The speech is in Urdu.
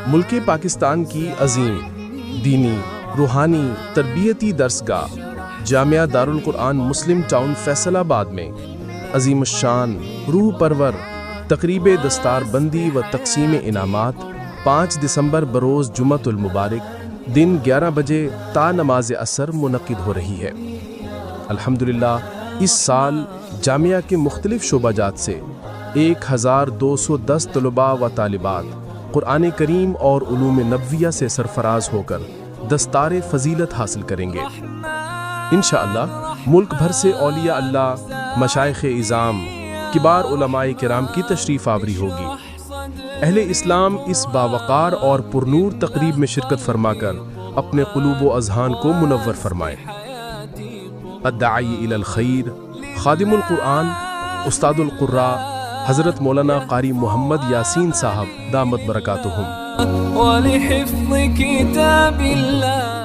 ملک پاکستان کی عظیم دینی روحانی تربیتی درسگاہ جامعہ دارالقرآن مسلم ٹاؤن فیصل آباد میں عظیم الشان روح پرور تقریب دستار بندی و تقسیم انعامات 5 دسمبر بروز جمعۃ المبارک دن 11 بجے تا نماز عصر منعقد ہو رہی ہے۔ الحمدللہ اس سال جامعہ کے مختلف شعبہ جات سے 1210 طلباء و طالبات قرآن کریم اور علوم نبویہ سے سرفراز ہو کر دستار فضیلت حاصل کریں گے۔ انشاءاللہ ملک بھر سے اولیاء اللہ، مشائخ اعظام، کبار علماء کرام کی تشریف آوری ہوگی۔ اہل اسلام اس باوقار اور پرنور تقریب میں شرکت فرما کر اپنے قلوب و اذہان کو منور فرمائیں۔ الداعی الی الخیر خادم القرآن استاد القراء حضرت مولانا قاری محمد یاسین صاحب دامت برکاتہم۔ ولحفظ کتاب اللہ